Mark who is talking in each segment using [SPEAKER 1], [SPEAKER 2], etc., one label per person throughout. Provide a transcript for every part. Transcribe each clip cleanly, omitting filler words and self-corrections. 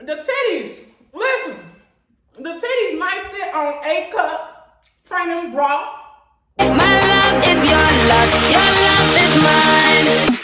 [SPEAKER 1] The titties, listen, the titties might sit on A cup training bra.
[SPEAKER 2] My love is your love is mine.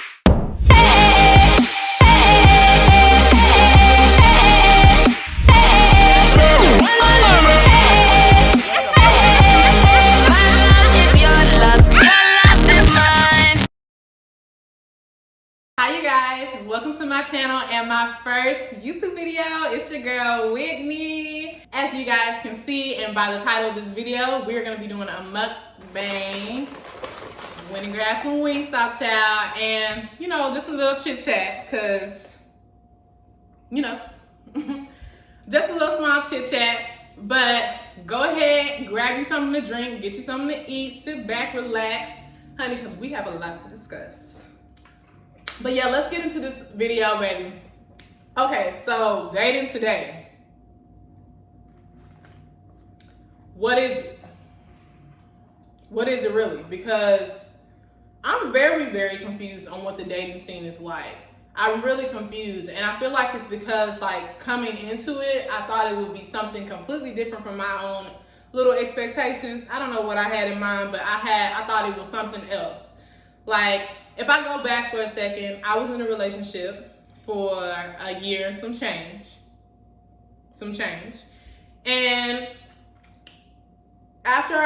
[SPEAKER 1] Hi you guys, welcome to my channel and my first YouTube video. It's your girl Whitney. As you guys can see and by the title of this video, we're gonna be doing a mukbang. Went and grabbed some Wingstop, child, and you know, just a little chit chat, cause you know, just a little small chit chat. But go ahead, grab you something to drink, get you something to eat, sit back, relax, honey, cause we have a lot to discuss. But yeah, let's get into this video, baby. Okay, so dating today. What is it? What is it really? Because I'm very, very confused on what the dating scene is like. I'm really confused, and I feel like it's because like coming into it, I thought it would be something completely different from my own little expectations. I don't know what I had in mind, but I thought it was something else. Like, if I go back for a second, I was in a relationship for a year and some change. And after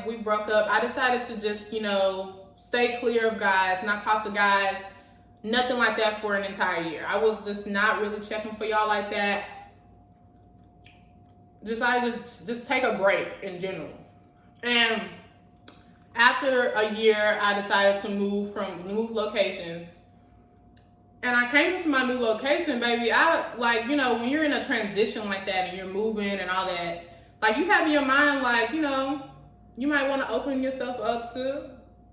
[SPEAKER 1] we broke up, I decided to just, you know, stay clear of guys, not talk to guys, nothing like that for an entire year. I was just not really checking for y'all like that. I just take a break in general. And after a year, I decided to move locations. And I came into my new location, baby. You know, when you're in a transition like that and you're moving and all that, like you have in your mind, like, you know, you might want to open yourself up to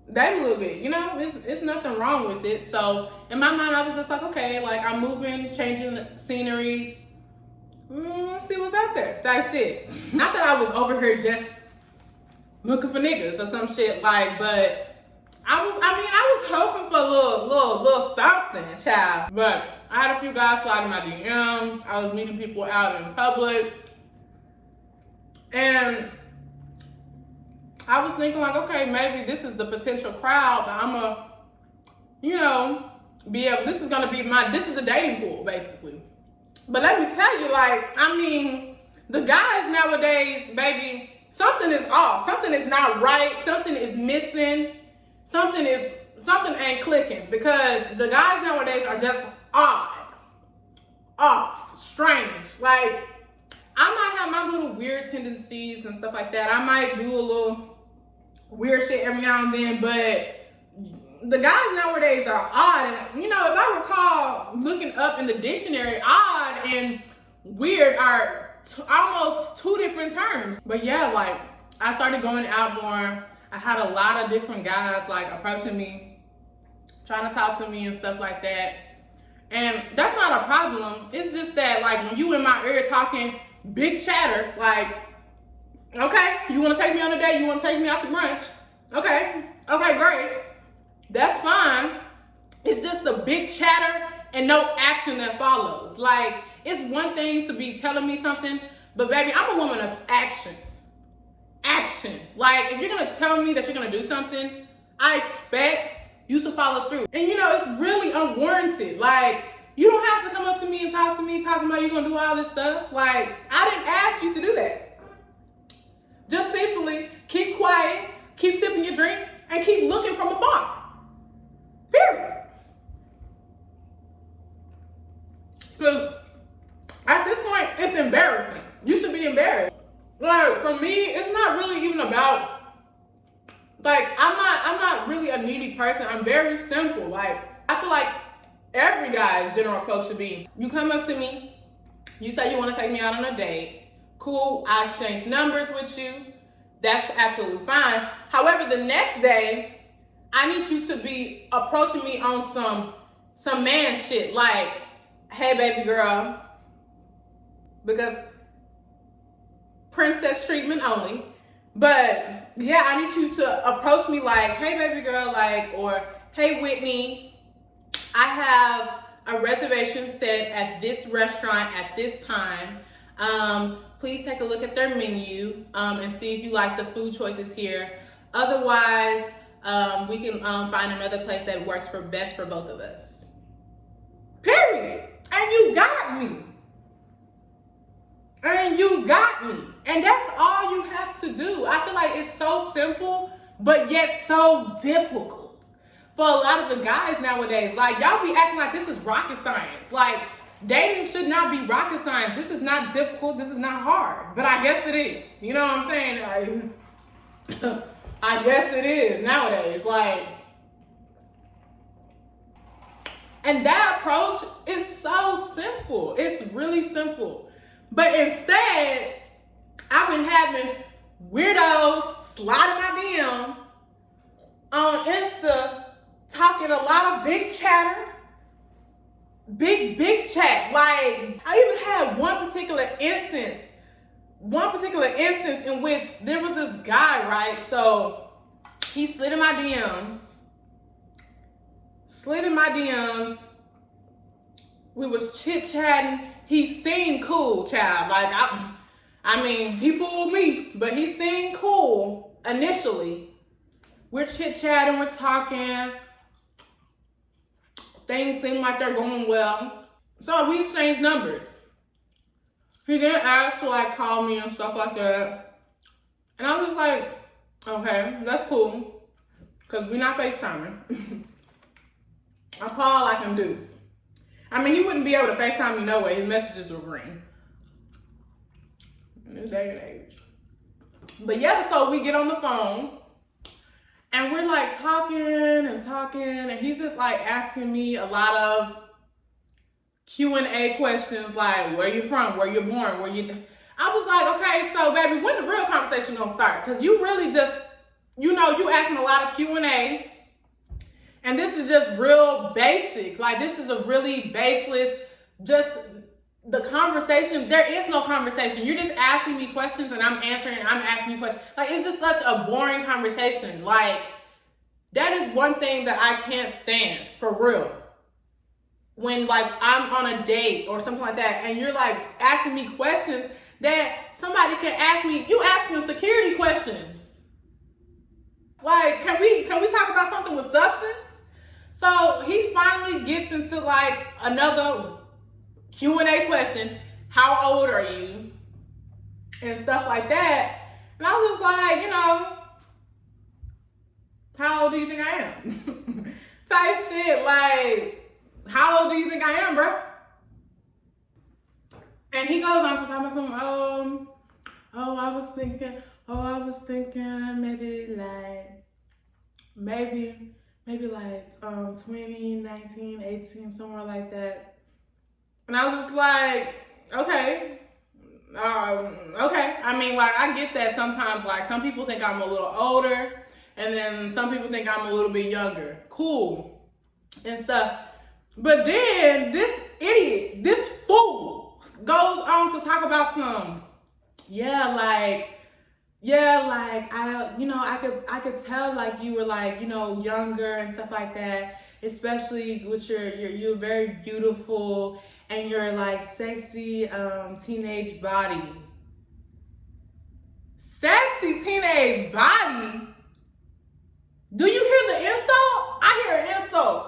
[SPEAKER 1] that a little bit, you know, it's nothing wrong with it. So in my mind, I was just like, okay, like I'm moving, changing sceneries, let's see what's out there, type shit. Not that I was over here just looking for niggas or some shit, like, but I was hoping for a little something, child. But I had a few guys slide in my DM. I was meeting people out in public, and I was thinking like, okay, maybe this is the potential crowd that I'm gonna, you know, this is the dating pool, basically. But let me tell you, like, I mean, the guys nowadays, baby, something is off. Something is not right. Something is missing. Something ain't clicking, because the guys nowadays are just off, strange. Like, I might have my little weird tendencies and stuff like that. I might do a little weird shit every now and then, but the guys nowadays are odd. And, you know, if I recall looking up in the dictionary, odd and weird are almost two different terms. But yeah, like, I started going out more. I had a lot of different guys like approaching me, trying to talk to me and stuff like that. And that's not a problem. It's just that, like, when you in my ear talking big chatter, like, okay, you want to take me on a date? You want to take me out to brunch? Okay, great. That's fine. It's just the big chatter and no action that follows. Like, it's one thing to be telling me something, but baby, I'm a woman of action. Like, if you're gonna tell me that you're gonna do something, I expect you to follow through. And you know, it's really unwarranted. Like, you don't have to come up to me and talk to me talking about you're gonna do all this stuff. Like, I didn't ask you to do that. Just simply keep quiet, keep sipping your drink, and keep looking from afar. Period. Because at this point, it's embarrassing. You should be embarrassed. Like, for me, it's not really even about, like, I'm not really a needy person. I'm very simple. Like, I feel like every guy's general approach should be, you come up to me, you say you want to take me out on a date. Cool, I exchange numbers with you. That's absolutely fine. However, the next day, I need you to be approaching me on some man shit. Like, hey, baby girl, because princess treatment only. But yeah, I need you to approach me like, hey, baby girl, like, or hey, Whitney, I have a reservation set at this restaurant at this time. Please take a look at their menu and see if you like the food choices here. Otherwise, we can find another place that works best for both of us. Period. And you got me. And that's all you have to do. I feel like it's so simple, but yet so difficult for a lot of the guys nowadays. Like, y'all be acting like this is rocket science. Like, dating should not be rocket science. This is not difficult. This is not hard. But I guess it is. You know what I'm saying? I guess it is nowadays. Like, and that approach is so simple. It's really simple. But instead, I've been having weirdos sliding my DM on Insta, talking a lot of big chatter. Big chat. Like, I even had one particular instance in which there was this guy, right? So he slid in my DMs. We was chit-chatting. He seemed cool, child. Like, I mean, he fooled me, but he seemed cool initially. We're chit-chatting, we're talking. Things seem like they're going well. So we exchanged numbers. He didn't ask to like call me and stuff like that. And I was just like, okay, that's cool. Cause we're not FaceTiming. I call, I can do. I mean, he wouldn't be able to FaceTime me no way. His messages would ring. In this day and age. But yeah, so we get on the phone. And we're like talking, and he's just like asking me a lot of Q&A questions like, where you from, where you born, where you... I was like, okay, so baby, when the real conversation gonna start? Because you really just, you asking a lot of Q&A, and this is just real basic. Like, this is a really baseless, just the conversation. There is no conversation. You're just asking me questions and I'm answering and I'm asking you questions. Like, it's just such a boring conversation. Like, that is one thing that I can't stand, for real. When, like, I'm on a date or something like that and you're, like, asking me questions that somebody can ask me. You asking security questions. Like, can we talk about something with substance? So he finally gets into, like, another Q&A question. How old are you? And stuff like that. And I was like, how old do you think I am? Type shit, like, how old do you think I am, bro? And he goes on to talk about some, I was thinking maybe like 20, 19, 18, somewhere like that. And I was just like, okay. Okay. I mean, like, I get that sometimes, like, some people think I'm a little older, and then some people think I'm a little bit younger. Cool. And stuff. But then this idiot, this fool, goes on to talk about some, I could tell, like, you were, like, younger and stuff like that, especially with you're very beautiful and your, like, sexy teenage body. Sexy teenage body? Do you hear the insult? I hear an insult.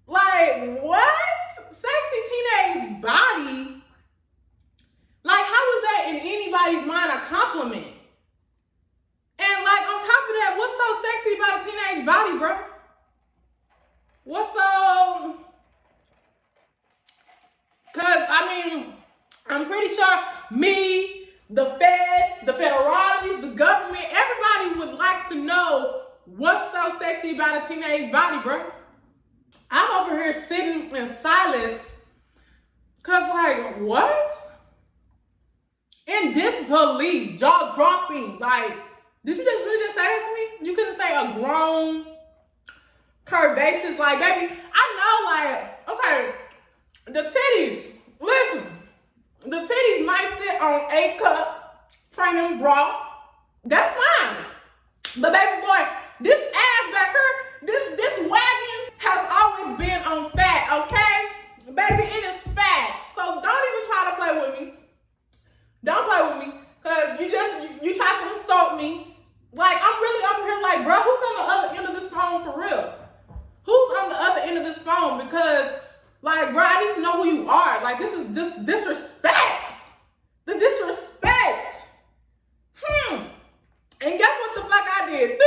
[SPEAKER 1] Like, what? Sexy teenage body? Like, how is that in anybody's mind a compliment? And, like, on top of that, what's so sexy about a teenage body, bro? What's so... Because, I mean, I'm pretty sure me, the feds, the federales, the government, everybody would like to know what's so sexy about a teenage body, bro. I'm over here sitting in silence because, like, what? In disbelief, jaw dropping. Like, did you just really just say that to me? You couldn't say a grown, curvaceous, like, baby, I know, like, okay, the titties, listen, the titties might sit on A cup training bra. That's fine. But baby boy, this ass back here, this wagon has always been on fat, okay? baby, it is facts. So don't even try to play with me. Don't play with me, cause you try to insult me. Like, I'm really over here like, bro, who's on the other end of this phone for real? Who's on the other end of this phone? Because, like, bro, I need to know who you are. Like, this is just disrespect. The disrespect. And guess what the fuck I did?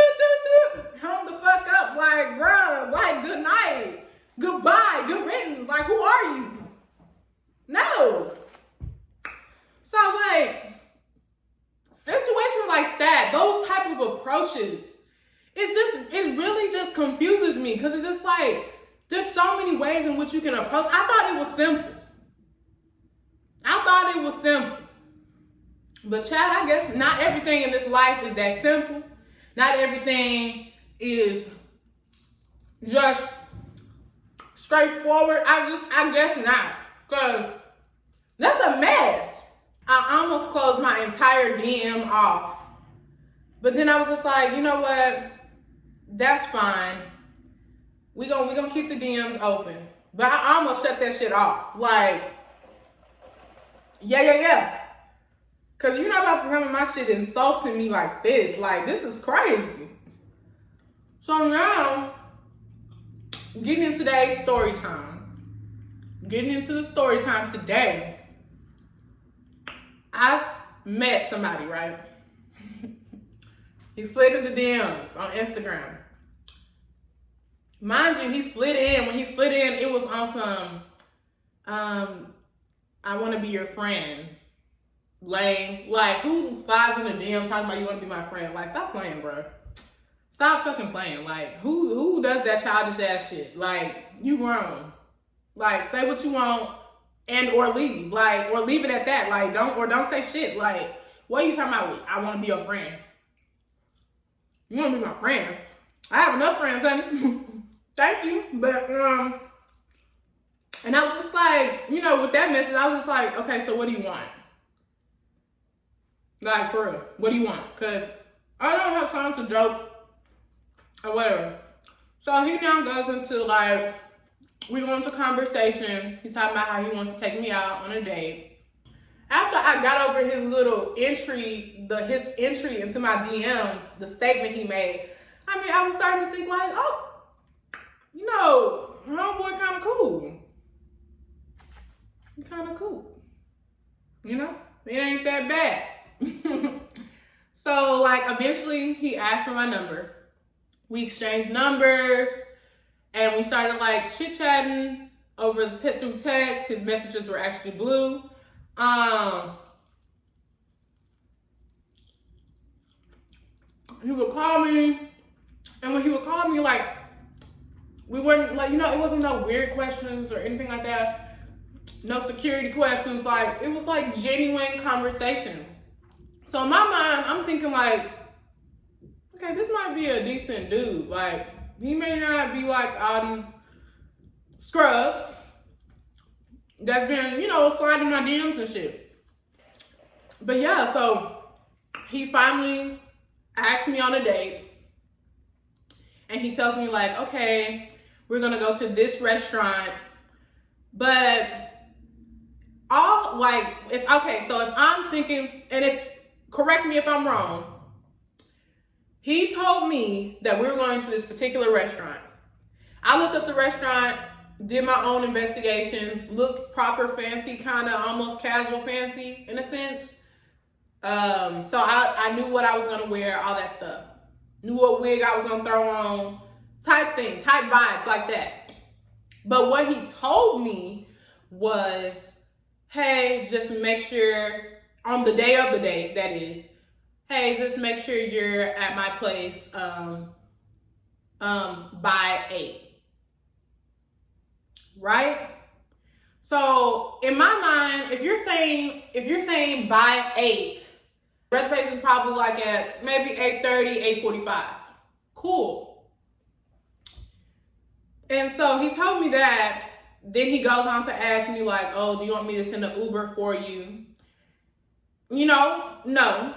[SPEAKER 1] Hung the fuck up. Like, bro, like, good night. Goodbye. Good riddance. Like, who are you? No. So, like, situations like that, those type of approaches, it really just confuses me, because it's just like, there's so many ways in which you can approach. I thought it was simple. But child, I guess not everything in this life is that simple. Not everything is just straightforward. I guess not. Because that's a mess. I almost closed my entire DM off. But then I was just like, you know what? That's fine. We gonna keep the DMs open. But I almost shut that shit off. Like, yeah. Cause you're not about to come in my shit insulting me like this. Like, this is crazy. So now, getting into today's story time. Getting into the story time today. I've met somebody, right? He slid in the DMs on Instagram. Mind you, he slid in. When he slid in, it was on some, I want to be your friend. Lame. Like, who slides in the DM talking about you want to be my friend? Like, stop playing, bro. Stop fucking playing. Like, who does that childish ass shit? Like, you grown. Like, say what you want and or leave. Like, or leave it at that. Like, don't say shit. Like, what are you talking about? I want to be your friend. You want to be my friend? I have enough friends, honey. Thank you. But, and I was just like, you know, with that message, I was just like, okay, so what do you want? Like, for real, what do you want? Because I don't have time to joke or whatever. So he now goes into, like, we go into conversation. He's talking about how he wants to take me out on a date. After I got over his little entry, his entry into my DMs, the statement he made, I mean, I was starting to think like, oh, you know, homeboy kind of cool. He kind of cool. You know, it ain't that bad. So, like, eventually he asked for my number. We exchanged numbers, and we started, like, chit-chatting over through text. His messages were actually blue. He would call me, and when he would call me, like, we weren't, like, you know, it wasn't no weird questions or anything like that. No security questions. Like, it was, like, genuine conversation. So in my mind, I'm thinking like, okay, this might be a decent dude. Like, he may not be like all these scrubs that's been, you know, sliding my DMs and shit. But yeah, so he finally asked me on a date, and he tells me like, okay, we're gonna go to this restaurant, but all like, if I'm thinking, and if, correct me if I'm wrong, he told me that we were going to this particular restaurant. I looked up the restaurant, did my own investigation, looked proper fancy, kind of almost casual fancy in a sense. So I knew what I was going to wear, all that stuff. Knew what wig I was going to throw on, type vibes like that. But what he told me was, hey, just make sure, on the day of the date, that is, hey, just make sure you're at my place by 8. Right? So in my mind, if you're saying by 8, reservation is probably like at maybe 8:30, 8:45. Cool. And so he told me that. Then he goes on to ask me like, oh, do you want me to send an Uber for you? You know, no.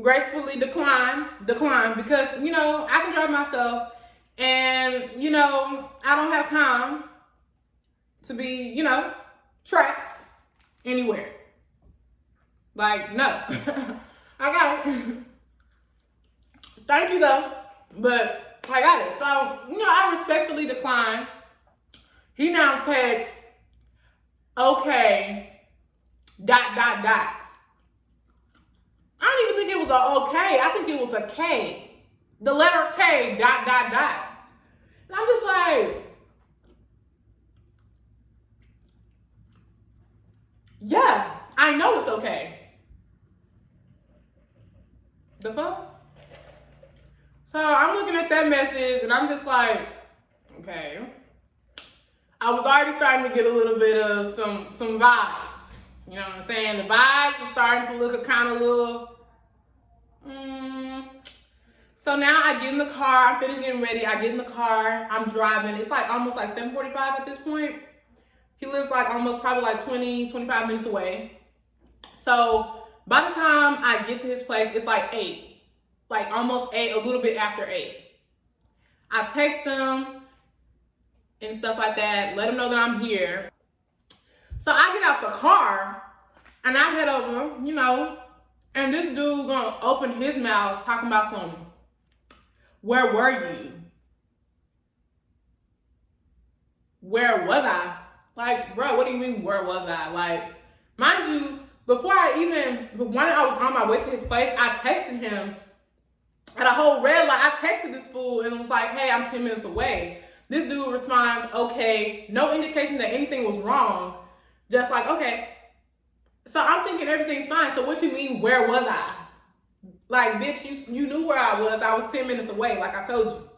[SPEAKER 1] Gracefully decline, because, you know, I can drive myself, and, you know, I don't have time to be, you know, trapped anywhere. Like, no. I got it. Thank you, though. But I got it. So, you know, I respectfully declined. He now texts, okay, ... I don't even think it was a okay. I think it was a K. The letter K, ... And I'm just like, yeah, I know it's okay. The fuck? So I'm looking at that message and I'm just like, okay. I was already starting to get a little bit of some vibes. You know what I'm saying? The vibes are starting to look a kind of little, So now I get in the car, I'm finished getting ready, I get in the car, I'm driving. It's like almost like 7:45 at this point. He lives like almost probably like 20, 25 minutes away. So by the time I get to his place, it's like 8. Like almost 8, a little bit after 8. I text him and stuff like that, let him know that I'm here. So I get out the car and I head over, you know, and this dude gonna open his mouth talking about something. Where were you? Where was I? Like, bro, what do you mean, where was I? Like, mind you, when I was on my way to his place, I texted him at a whole red light. I texted this fool and was like, hey, I'm 10 minutes away. This dude responds, okay, no indication that anything was wrong. Just like, okay. So I'm thinking everything's fine. So what you mean, where was I? Like, bitch, you knew where I was. I was 10 minutes away, like I told you.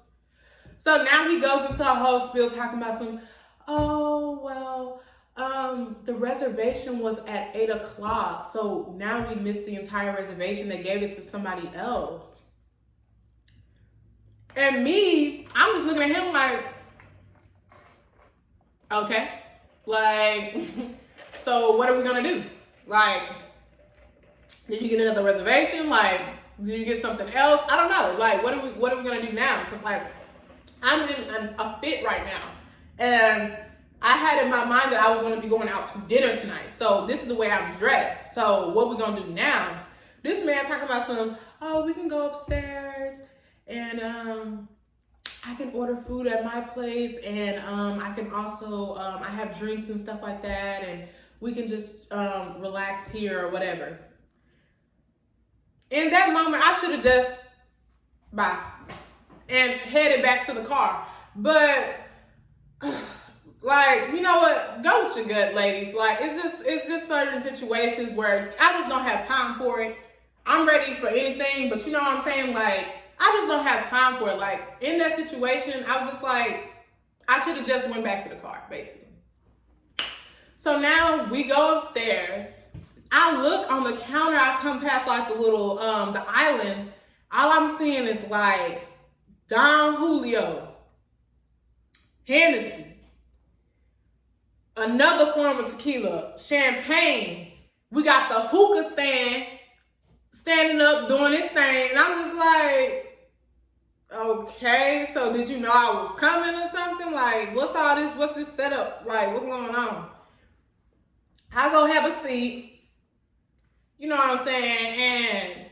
[SPEAKER 1] So now he goes into a whole spiel talking about some, oh, well, the reservation was at 8 o'clock. So now we missed the entire reservation. They gave it to somebody else. And me, I'm just looking at him like, okay. Like, so what are we gonna do? Like, did you get another reservation? Like, did you get something else? I don't know. Like, what are we gonna do now? Because like, I'm in a fit right now. And I had in my mind that I was gonna be going out to dinner tonight. So this is the way I'm dressed. So what we gonna do now? This man talking about some, oh, we can go upstairs and I can order food at my place, and I can also, I have drinks and stuff like that, and we can just relax here or whatever. In that moment, I should have just, bye, and headed back to the car. But, like, you know what? Go with your gut, ladies. Like, it's just certain situations where I just don't have time for it. I'm ready for anything, but you know what I'm saying? Like, I just don't have time for it. Like, in that situation, I was just like, I should have just went back to the car, basically. So now we go upstairs. I look on the counter, I come past like the little, the island. All I'm seeing is like Don Julio, Hennessy, another form of tequila, champagne. We got the hookah stand standing up doing this thing. And I'm just like, okay, so did you know I was coming or something? Like, what's all this? What's this setup? Like, what's going on? I go have a seat. You know what I'm saying? And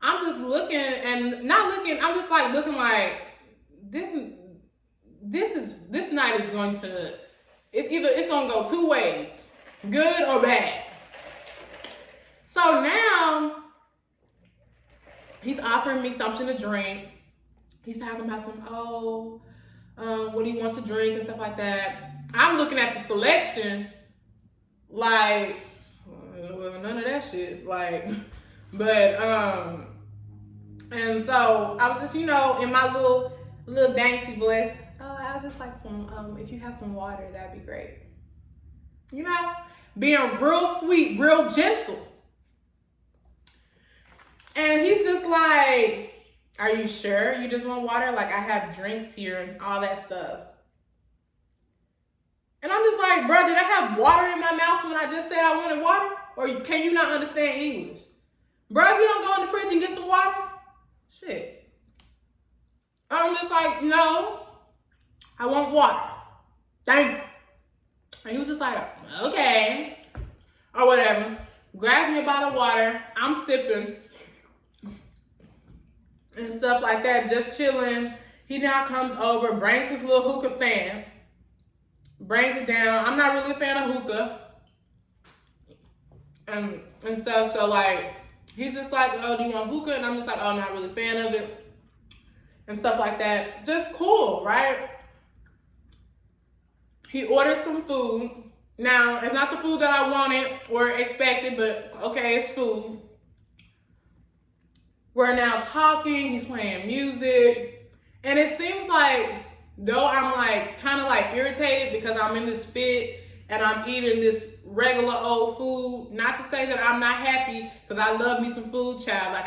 [SPEAKER 1] I'm just looking and not looking. I'm just like looking like this night is going to, it's going to go two ways, good or bad. So now he's offering me something to drink. He's talking about some, what do you want to drink and stuff like that. I'm looking at the selection like, well, none of that shit. Like, but, and so I was just, you know, in my little dainty voice, I was just like some, if you have some water, that'd be great. You know, being real sweet, real gentle. And he's just like, are you sure you just want water? Like, I have drinks here and all that stuff. And I'm just like, bro, did I have water in my mouth when I just said I wanted water? Or can you not understand English? Bro, if you don't go in the fridge and get some water, shit. I'm just like, no, I want water. Thank you. And he was just like, okay, or whatever. Grabs me a bottle of water. I'm sipping and stuff like that, just chilling. He now comes over, brings his little hookah stand, brings it down. I'm not really a fan of hookah and stuff. So like, he's just like, oh, do you want hookah? And I'm just like, oh, I'm not really a fan of it and stuff like that. Just cool, right? He ordered some food. Now, it's not the food that I wanted or expected, but okay, it's food. We're now talking, he's playing music. And it seems like, though I'm like, kind of like irritated because I'm in this fit and I'm eating this regular old food. Not to say that I'm not happy, because I love me some food, child. Like,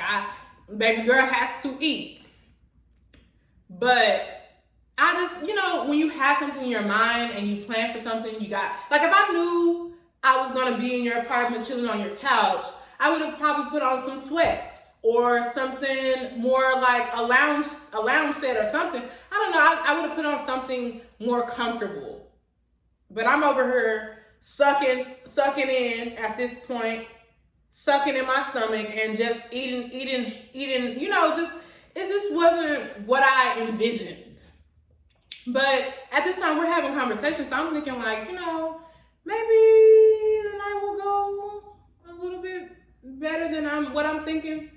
[SPEAKER 1] baby girl has to eat. But I just, you know, when you have something in your mind and you plan for something, you got, like if I knew I was gonna be in your apartment chilling on your couch, I would have probably put on some sweats or something more like a lounge set or something. I don't know, I would have put on something more comfortable. But I'm over here sucking in at this point, sucking in my stomach and just eating, you know, it just wasn't what I envisioned. But at this time, we're having conversations, so I'm thinking like, you know, maybe the night will go a little bit better than what I'm thinking.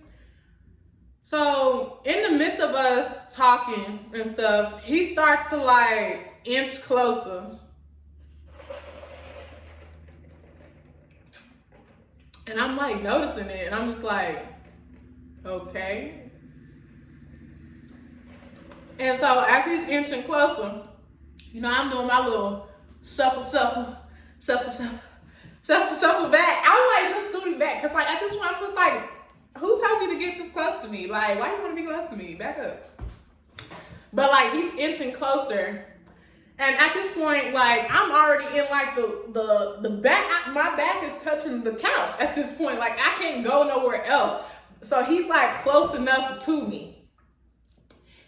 [SPEAKER 1] So in the midst of us talking and stuff, he starts to like inch closer. And I'm like noticing it, and I'm just like, okay. And so as he's inching closer, you know, I'm doing my little shuffle back. I'm like just scooting back, because like at this point I'm just like, who told you to get this close to me? Like, why you want to be close to me? Back up. But like he's inching closer, and at this point, like I'm already in like the back. My back is touching the couch at this point. Like I can't go nowhere else. So he's like close enough to me.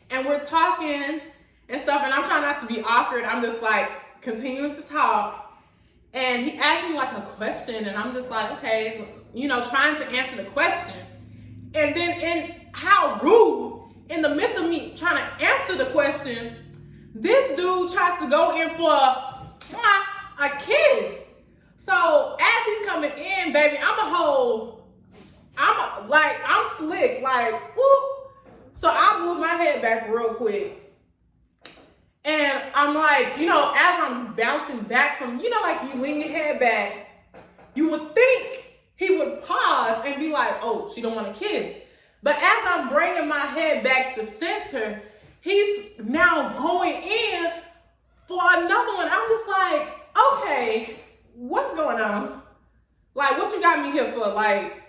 [SPEAKER 1] And we're talking and stuff, and I'm trying not to be awkward. I'm just like continuing to talk. And he asked me like a question, and I'm just like, okay, you know, trying to answer the question. And then how rude, in the midst of me trying to answer the question, this dude tries to go in for a kiss. So as he's coming in, baby, I'm slick, like, ooh. So I moved my head back real quick. And I'm like, you know, as I'm bouncing back from, you know, like you lean your head back, you would think he would pause and be like, oh, she don't want to kiss. But as I'm bringing my head back to center, he's now going in for another one. I'm just like, okay, what's going on? Like, what you got me here for? Like,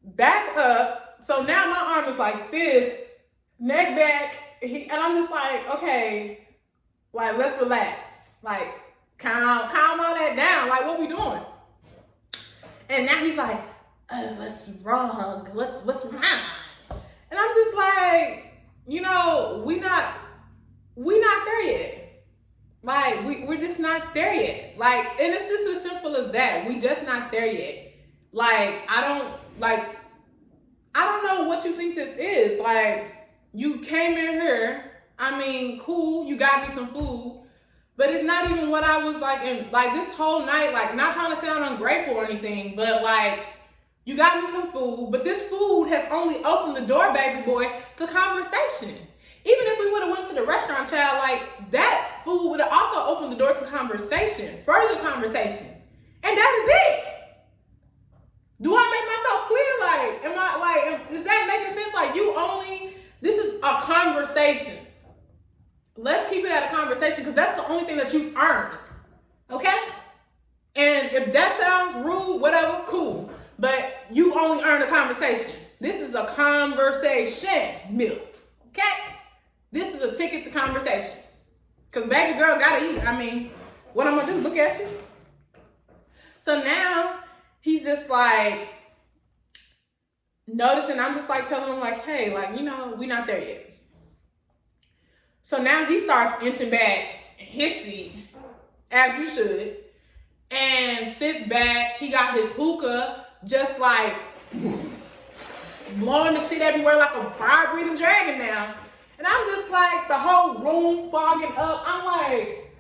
[SPEAKER 1] back up. So now my arm is like this, neck back, and I'm just like, okay, like, let's relax. Like, calm all that down. Like, what we doing? And now he's like, let's run. And I'm just like, you know, we not there yet. Like, we're just not there yet. Like, and it's just as simple as that. We just not there yet. Like, I don't know what you think this is. Like, you came in here, I mean, cool, you got me some food, but it's not even what I was like in, like this whole night, like not trying to sound ungrateful or anything, but like, you got me some food, but this food has only opened the door, baby boy, to conversation. Even if we would have went to the restaurant, child, like that food would have also opened the door to conversation, further conversation. And that is it. Do I make myself clear? Like, is that making sense? Like this is a conversation. Let's keep it at a conversation, because that's the only thing that you've earned. Okay? And if that sounds rude, whatever, cool. But you only earned a conversation. This is a conversation meal. Okay? This is a ticket to conversation. Because baby girl gotta eat. I mean, what I'm gonna do, look at you. So now he's just like noticing, I'm just like telling him like, hey, like, you know, we not there yet. So now he starts inching back in his seat, as you should. and sits back. He got his hookah just like blowing the shit everywhere like a fire-breathing dragon now. And I'm just like, the whole room fogging up. I'm like,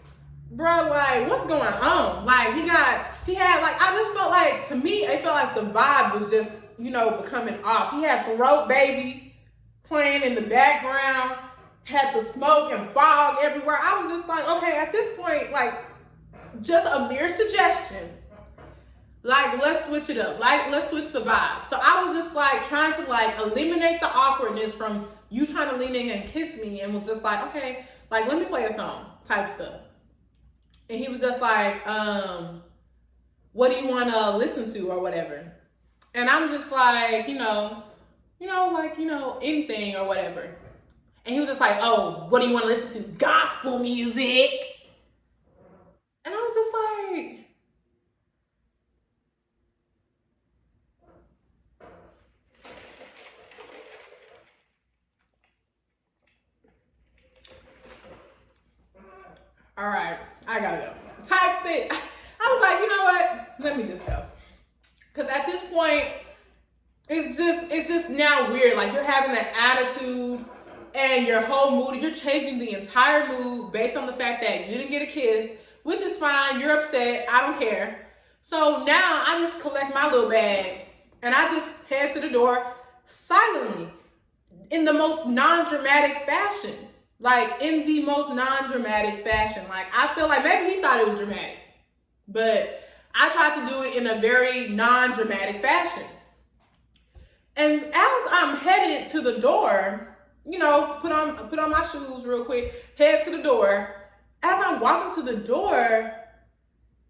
[SPEAKER 1] bro, like, what's going on? Like, he had like, I just felt like, to me, it felt like the vibe was just, you know, becoming off. He had Throat Baby playing in the background, had the smoke and fog everywhere. I was just like, okay, at this point, like, just a mere suggestion. Like, let's switch it up. Like, let's switch the vibe. So I was just like trying to like eliminate the awkwardness from you trying to lean in and kiss me, and was just like, okay, like, let me play a song type stuff. And he was just like, what do you want to listen to or whatever? And I'm just like, anything or whatever. And he was just like, oh, what do you want to listen to? Gospel music. And I was just like, all right, I gotta go. Type it. I was like, you know what? Let me just go. Because at this point, it's just now weird. Like, you're having an attitude and your whole mood, you're changing the entire mood based on the fact that you didn't get a kiss, which is fine. You're upset. I don't care. So now I just collect my little bag and I just head to the door silently in the most non-dramatic fashion. Like, in the most non-dramatic fashion. Like, I feel like maybe he thought it was dramatic, but I tried to do it in a very non-dramatic fashion. And as I'm headed to the door, put on my shoes real quick, head to the door. As I'm walking to the door,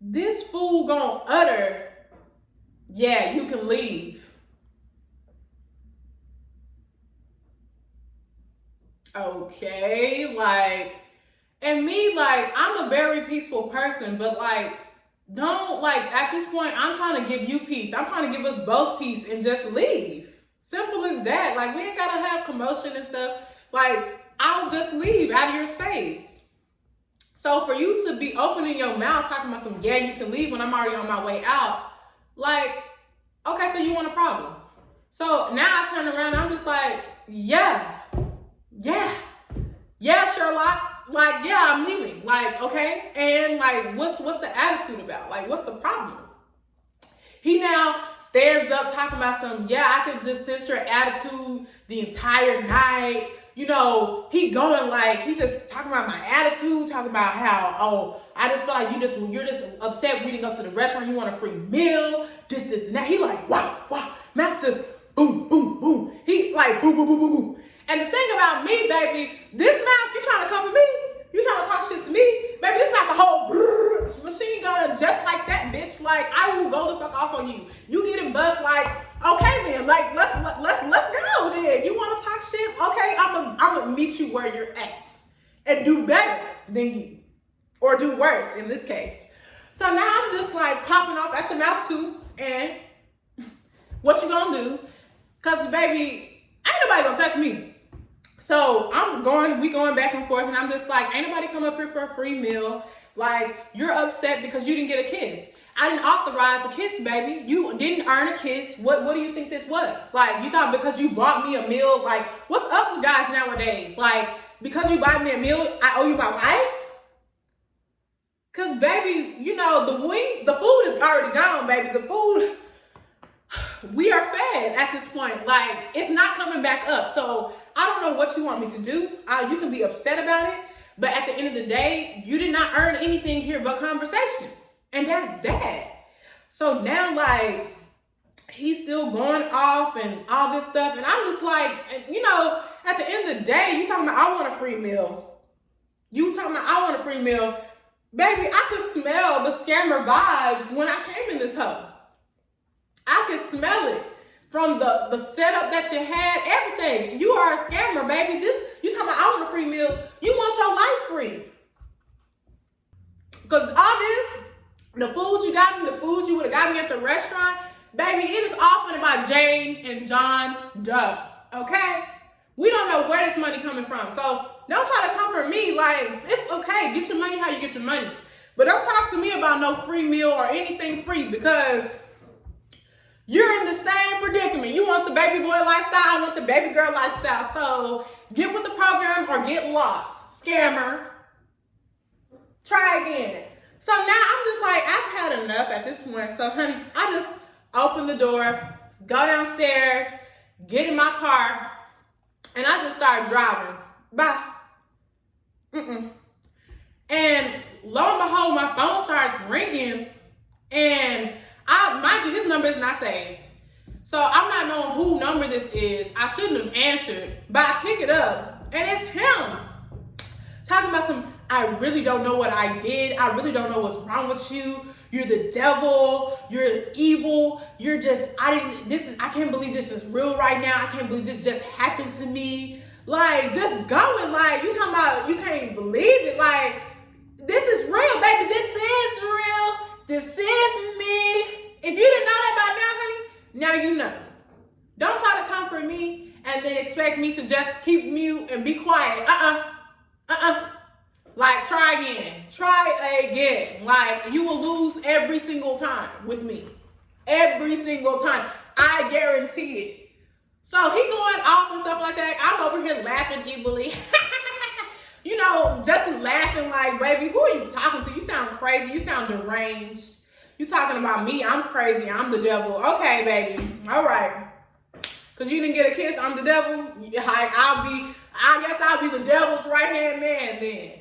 [SPEAKER 1] this fool gonna utter, yeah, you can leave. Okay, like, and me, like, I'm a very peaceful person, but like, don't, like, at this point, I'm trying to give you peace. I'm trying to give us both peace and just leave. Simple as that. Like, we ain't gotta have commotion and stuff. Like, I'll just leave out of your space. So for you to be opening your mouth talking about some, yeah, you can leave when I'm already on my way out, like, okay, so you want a problem. So now I turn around and I'm just like, yeah, Sherlock, like, yeah, I'm leaving. Like, okay, and like, what's the attitude about? Like, what's the problem? He now stands up talking about some, yeah, I could just sense your attitude the entire night. He going like, he just talking about my attitude, talking about how, oh, I just feel like you're just upset we didn't go to the restaurant, you want a free meal, this, and that. He like, wow, mouth just boom, boom, boom. He like, boom, boom, boom, boom, boom. And the thing about me, baby, this mouth, you trying to come for me? You trying to talk shit to me? Baby, this not the whole machine gun just like that, bitch. Like, I will go the fuck off on you. You getting bucked, like, okay then, like, let's go then. You want to talk shit? Okay, I'm gonna meet you where you're at and do better than you, or do worse in this case. So now I'm just like popping off at the mouth too, and what you gonna do? Cause baby, ain't nobody gonna touch me. So we going back and forth, and I'm just like, ain't nobody come up here for a free meal. Like, you're upset because you didn't get a kiss. I didn't authorize a kiss, baby. You didn't earn a kiss. What do you think this was? Like, you thought because you bought me a meal, like, what's up with guys nowadays? Like, because you bought me a meal, I owe you my life? Cause baby, the food is already gone, baby. The food, we are fed at this point. Like, it's not coming back up. So I don't know what you want me to do. You can be upset about it, but at the end of the day, you did not earn anything here but conversation. And that's that. So now, like, he's still going off and all this stuff. And I'm just like, at the end of the day, you talking about, I want a free meal. Baby, I could smell the scammer vibes when I came in this hoe. I could smell it. From the setup that you had, everything. You are a scammer, baby. You talking about, I want a free meal. You want your life free. Because all this, the food you got me, the food you would have got me at the restaurant, baby, it is all funded by Jane and John Doe, okay? We don't know where this money coming from. So don't try to come for me like, it's okay. Get your money how you get your money. But don't talk to me about no free meal or anything free, because you're in the same predicament. You want the baby boy lifestyle, I want the baby girl lifestyle. So get with the program or get lost. Scammer. Try again. So now I'm just like, I've had enough at this point. So honey, I just open the door, go downstairs, get in my car, and I just start driving. Bye. And lo and behold, my phone starts ringing, and mind you, this number is not saved. So I'm not knowing who number this is. I shouldn't have answered, but I pick it up, and it's him. Talking about some, I really don't know what I did. I really don't know what's wrong with you. You're the devil. You're evil. You're just, I can't believe this is real right now. I can't believe this just happened to me. Like, just going, like, you talking about you can't believe it. Like, this is real, baby. This is real. This is me. If you didn't know that by now, honey, now you know. Don't try to comfort me and then expect me to just keep mute and be quiet. Like, try again. Try again. Like, you will lose every single time with me. Every single time. I guarantee it. So he going off and stuff like that. I'm over here laughing evilly. You know, just laughing like, baby, who are you talking to? You sound crazy. You sound deranged. You talking about me. I'm crazy. I'm the devil. Okay, baby. All right. Because you didn't get a kiss, I'm the devil. I guess I'll be the devil's right-hand man then.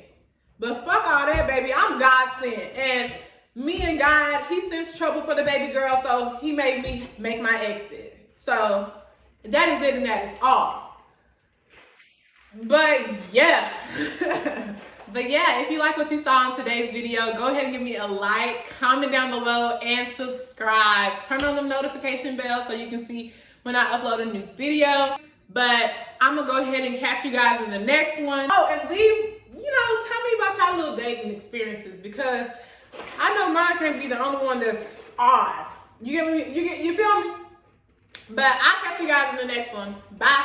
[SPEAKER 1] But fuck all that, baby. I'm God sent. And me and God, he sends trouble for the baby girl, so he made me make my exit. So that is it, and that is all. But yeah. But yeah, if you like what you saw in today's video, go ahead and give me a like, comment down below, and subscribe. Turn on the notification bell so you can see when I upload a new video. But I'm gonna go ahead and catch you guys in the next one. Oh, and leave, tell me about y'all little dating experiences, because I know mine can't be the only one that's odd. You feel me? But I'll catch you guys in the next one. Bye.